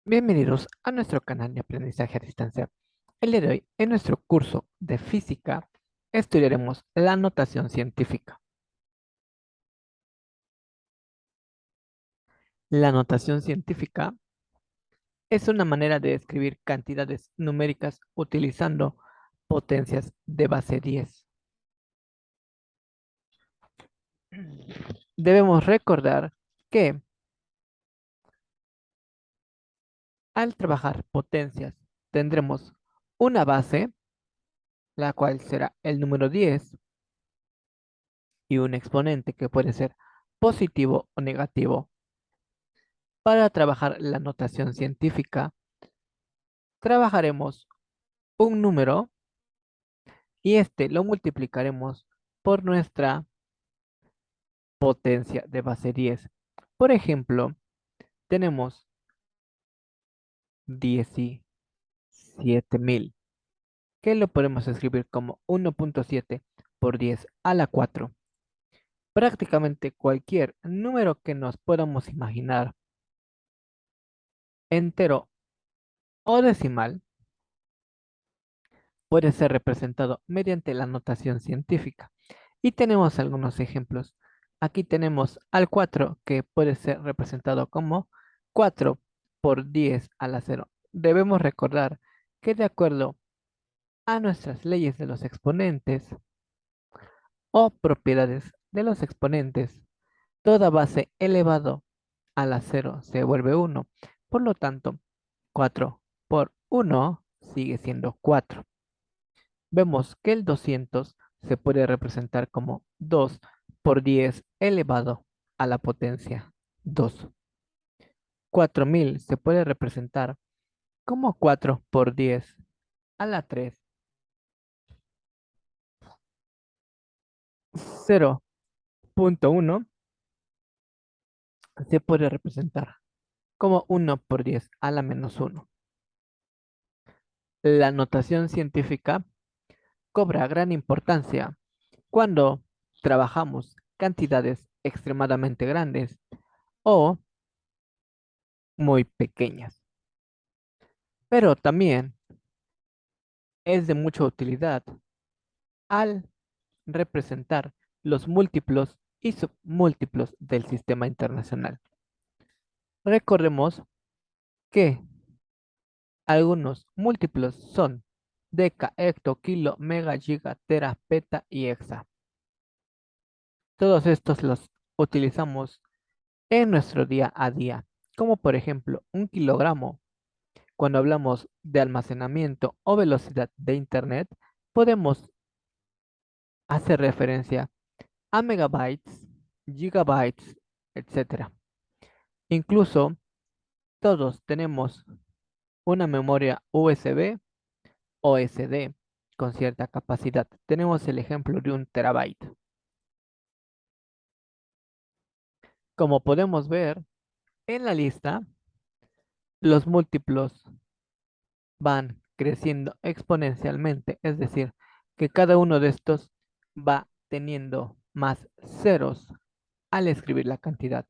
Bienvenidos a nuestro canal de aprendizaje a distancia. El día de hoy, en nuestro curso de física, estudiaremos la notación científica. La notación científica es una manera de escribir cantidades numéricas utilizando potencias de base 10. Debemos recordar que al trabajar potencias tendremos una base, la cual será el número 10, y un exponente que puede ser positivo o negativo. Para trabajar la notación científica, trabajaremos un número y este lo multiplicaremos por nuestra potencia de base 10. Por ejemplo, tenemos 17.000, que lo podemos escribir como 1.7 por 10 a la 4. Prácticamente cualquier número que nos podamos imaginar, entero o decimal, puede ser representado mediante la notación científica. Y tenemos algunos ejemplos. Aquí tenemos al 4 que puede ser representado como 4 por 10 a la 0. Debemos recordar que de acuerdo a nuestras leyes de los exponentes o propiedades de los exponentes, toda base elevado a la 0 se vuelve 1. Por lo tanto, 4 por 1 sigue siendo 4. Vemos que el 200 se puede representar como 2 por 10 elevado a la potencia 2. 4000 se puede representar como 4 por 10 a la 3. 0.1 se puede representar como 1 por 10 a la menos 1. La notación científica cobra gran importancia cuando trabajamos cantidades extremadamente grandes o muy pequeñas. Pero también es de mucha utilidad al representar los múltiplos y submúltiplos del sistema internacional. Recordemos que algunos múltiplos son deca, hecto, kilo, mega, giga, tera, peta y hexa. Todos estos los utilizamos en nuestro día a día, como por ejemplo un kilogramo. Cuando hablamos de almacenamiento o velocidad de Internet, podemos hacer referencia a megabytes, gigabytes, etcétera. Incluso todos tenemos una memoria USB o SD con cierta capacidad. Tenemos el ejemplo de un terabyte. Como podemos ver en la lista, los múltiplos van creciendo exponencialmente, es decir, que cada uno de estos va teniendo más ceros al escribir la cantidad.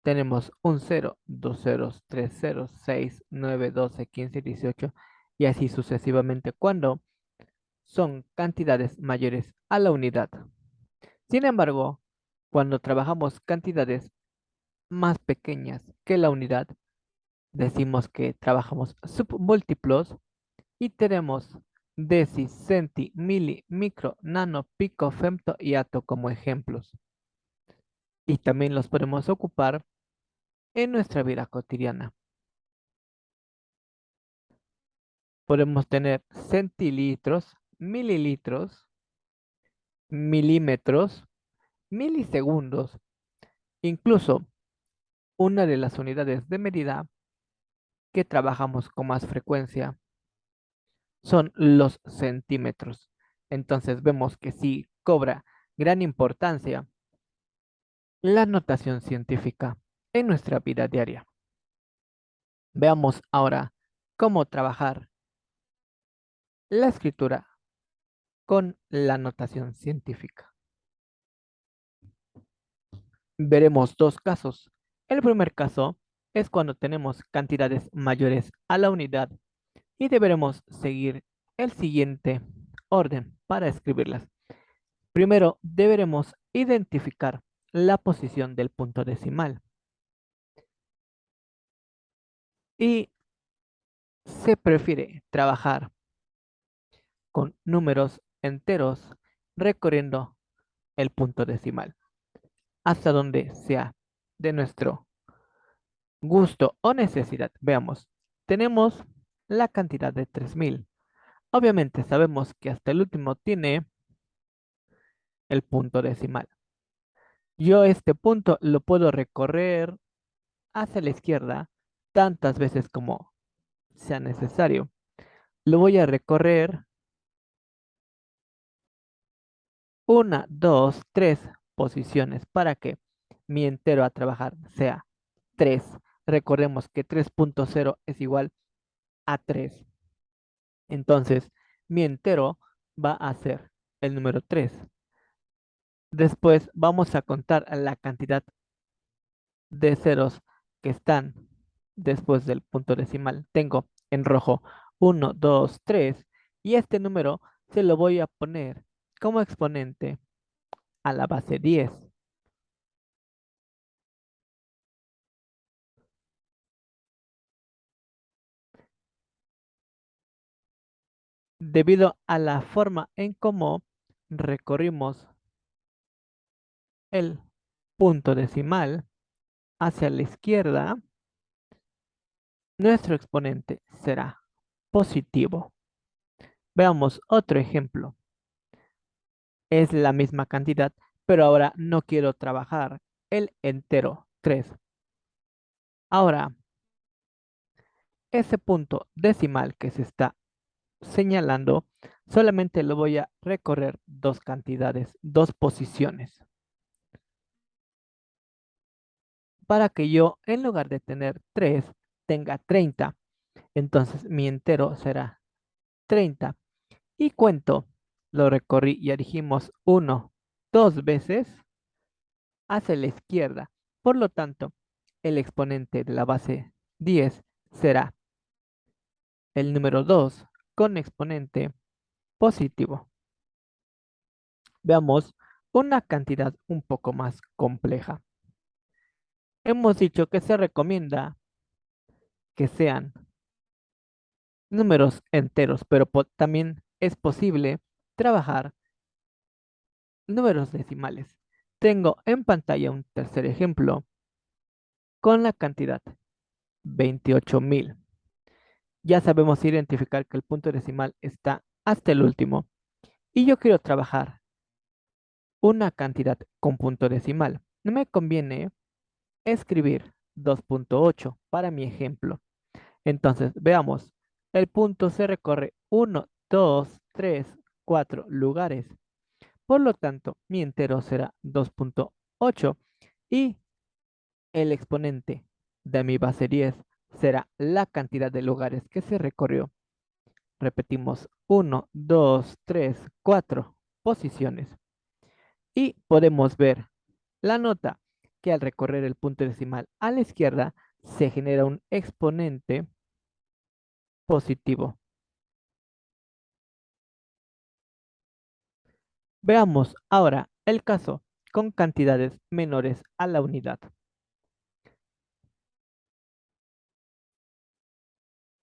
Tenemos un 0, 2 ceros, 3 ceros, 6, 9, 12, 15, 18 y así sucesivamente cuando son cantidades mayores a la unidad. Sin embargo, cuando trabajamos cantidades más pequeñas que la unidad, decimos que trabajamos submúltiplos y tenemos deci, centi, mili, micro, nano, pico, femto y ato como ejemplos. Y también los podemos ocupar en nuestra vida cotidiana. Podemos tener centilitros, mililitros, milímetros, milisegundos. Incluso una de las unidades de medida que trabajamos con más frecuencia son los centímetros. Entonces vemos que sí cobra gran importancia la notación científica en nuestra vida diaria. Veamos ahora cómo trabajar la escritura con la notación científica. Veremos dos casos. El primer caso es cuando tenemos cantidades mayores a la unidad y deberemos seguir el siguiente orden para escribirlas. Primero, deberemos identificar la posición del punto decimal y se prefiere trabajar con números enteros recorriendo el punto decimal hasta donde sea de nuestro gusto o necesidad. Veamos, tenemos la cantidad de 3000. Obviamente sabemos que hasta el último tiene el punto decimal. Yo este punto lo puedo recorrer hacia la izquierda tantas veces como sea necesario. Lo voy a recorrer una, dos, tres posiciones para que mi entero a trabajar sea 3. Recordemos que 3.0 es igual a 3. Entonces, mi entero va a ser el número 3. Después vamos a contar la cantidad de ceros que están después del punto decimal. Tengo en rojo 1, 2, 3 y este número se lo voy a poner como exponente a la base 10. Debido a la forma en cómo recorrimos el punto decimal hacia la izquierda, nuestro exponente será positivo. Veamos otro ejemplo. Es la misma cantidad, pero ahora no quiero trabajar el entero 3. Ahora, ese punto decimal que se está señalando, solamente lo voy a recorrer dos cantidades, dos posiciones, para que yo, en lugar de tener 3, tenga 30. Entonces, mi entero será 30. Y cuento, lo recorrí, ya dijimos, 1, 2 veces hacia la izquierda. Por lo tanto, el exponente de la base 10 será el número 2 con exponente positivo. Veamos una cantidad un poco más compleja. Hemos dicho que se recomienda que sean números enteros, pero también es posible trabajar números decimales. Tengo en pantalla un tercer ejemplo con la cantidad 28,000. Ya sabemos identificar que el punto decimal está hasta el último y yo quiero trabajar una cantidad con punto decimal. No me conviene escribir 2.8 para mi ejemplo. Entonces, veamos, el punto se recorre 1, 2, 3, 4 lugares. Por lo tanto, mi entero será 2.8 y el exponente de mi base 10 será la cantidad de lugares que se recorrió. Repetimos 1, 2, 3, 4 posiciones. Y podemos ver la nota que al recorrer el punto decimal a la izquierda se genera un exponente positivo. Veamos ahora el caso con cantidades menores a la unidad.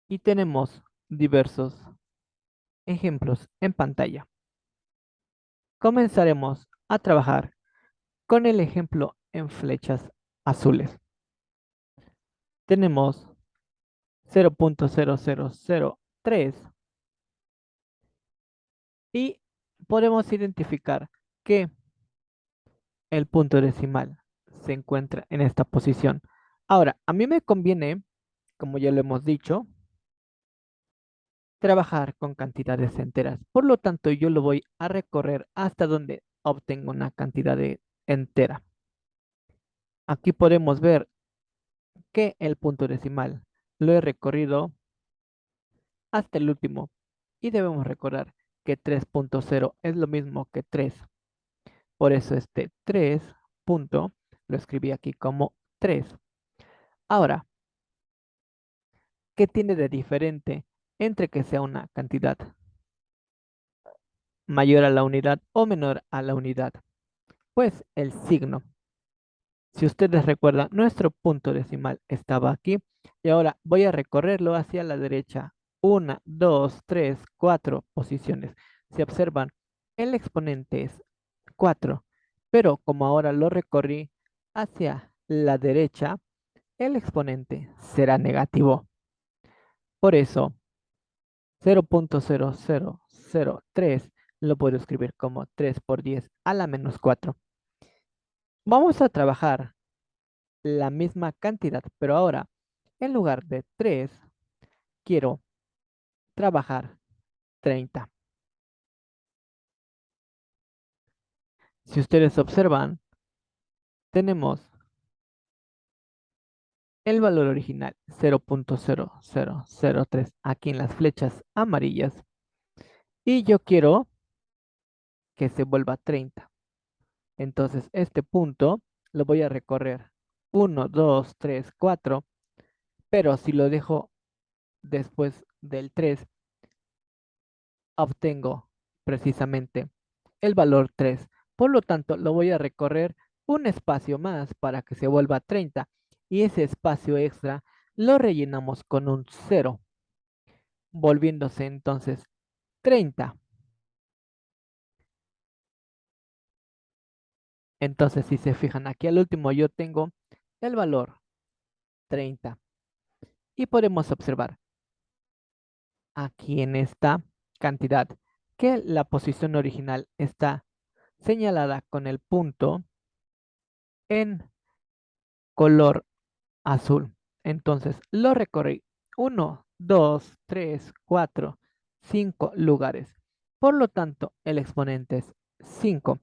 Y tenemos diversos ejemplos en pantalla. Comenzaremos a trabajar con el ejemplo en flechas azules. Tenemos 0.0003 y podemos identificar que el punto decimal se encuentra en esta posición. Ahora, a mí me conviene, como ya lo hemos dicho, trabajar con cantidades enteras. Por lo tanto, yo lo voy a recorrer hasta donde obtengo una cantidad entera. Aquí podemos ver que el punto decimal lo he recorrido hasta el último y debemos recordar que 3.0 es lo mismo que 3. Por eso este 3 punto lo escribí aquí como 3. Ahora, ¿qué tiene de diferente entre que sea una cantidad mayor a la unidad o menor a la unidad? Pues el signo. Si ustedes recuerdan, nuestro punto decimal estaba aquí y ahora voy a recorrerlo hacia la derecha. Una, dos, tres, cuatro posiciones. Si observan, el exponente es 4, pero como ahora lo recorrí hacia la derecha, el exponente será negativo. Por eso, 0.0003 lo puedo escribir como 3 por 10 a la menos 4. Vamos a trabajar la misma cantidad, pero ahora en lugar de 3 quiero trabajar 30. Si ustedes observan, tenemos el valor original 0.0003 aquí en las flechas amarillas y yo quiero que se vuelva 30. Entonces este punto lo voy a recorrer 1, 2, 3, 4, pero si lo dejo después del 3, obtengo precisamente el valor 3. Por lo tanto, lo voy a recorrer un espacio más para que se vuelva 30 y ese espacio extra lo rellenamos con un 0, volviéndose entonces 30. Entonces, si se fijan aquí al último, yo tengo el valor 30 y podemos observar aquí en esta cantidad que la posición original está señalada con el punto en color azul. Entonces lo recorrí 1, 2, 3, 4, 5 lugares. Por lo tanto, el exponente es 5.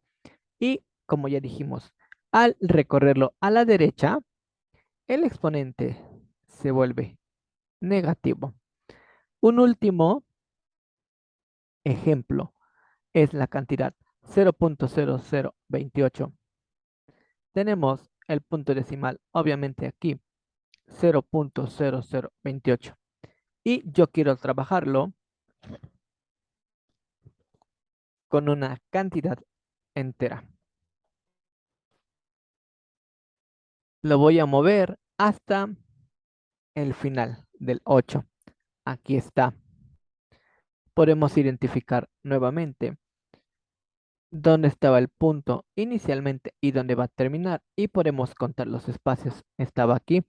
Y como ya dijimos, al recorrerlo a la derecha, el exponente se vuelve negativo. Un último ejemplo es la cantidad 0.0028. Tenemos el punto decimal, obviamente aquí, 0.0028. Y yo quiero trabajarlo con una cantidad entera. Lo voy a mover hasta el final del 8. Aquí está. Podemos identificar nuevamente dónde estaba el punto inicialmente y dónde va a terminar. Y podemos contar los espacios. Estaba aquí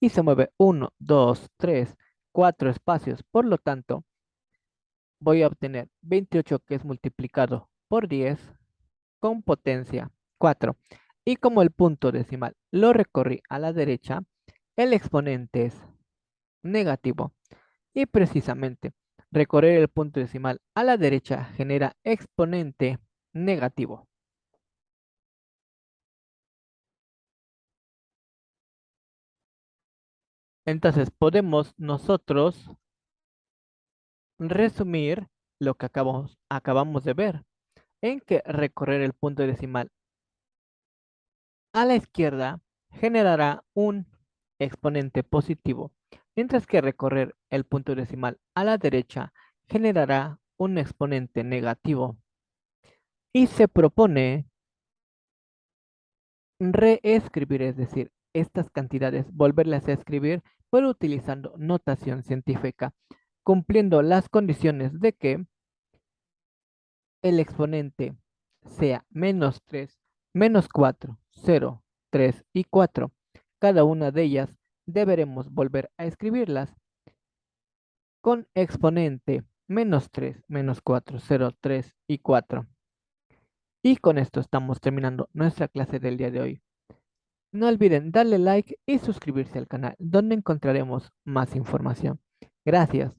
y se mueve 1, 2, 3, 4 espacios. Por lo tanto, voy a obtener 28 que es multiplicado por 10 con potencia 4. Y como el punto decimal lo recorrí a la derecha, el exponente es negativo. Y precisamente, recorrer el punto decimal a la derecha genera exponente negativo. Entonces, podemos nosotros resumir lo que acabamos de ver, en que recorrer el punto decimal a la izquierda generará un exponente positivo, mientras que recorrer el punto decimal a la derecha generará un exponente negativo. Y se propone reescribir, es decir, estas cantidades, volverlas a escribir, pero utilizando notación científica, cumpliendo las condiciones de que el exponente sea -3, -4, 0, 3 y 4. Cada una de ellas deberemos volver a escribirlas con exponente -3, -4, 0, 3 y 4. Y con esto estamos terminando nuestra clase del día de hoy. No olviden darle like y suscribirse al canal, donde encontraremos más información. Gracias.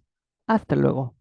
Hasta luego.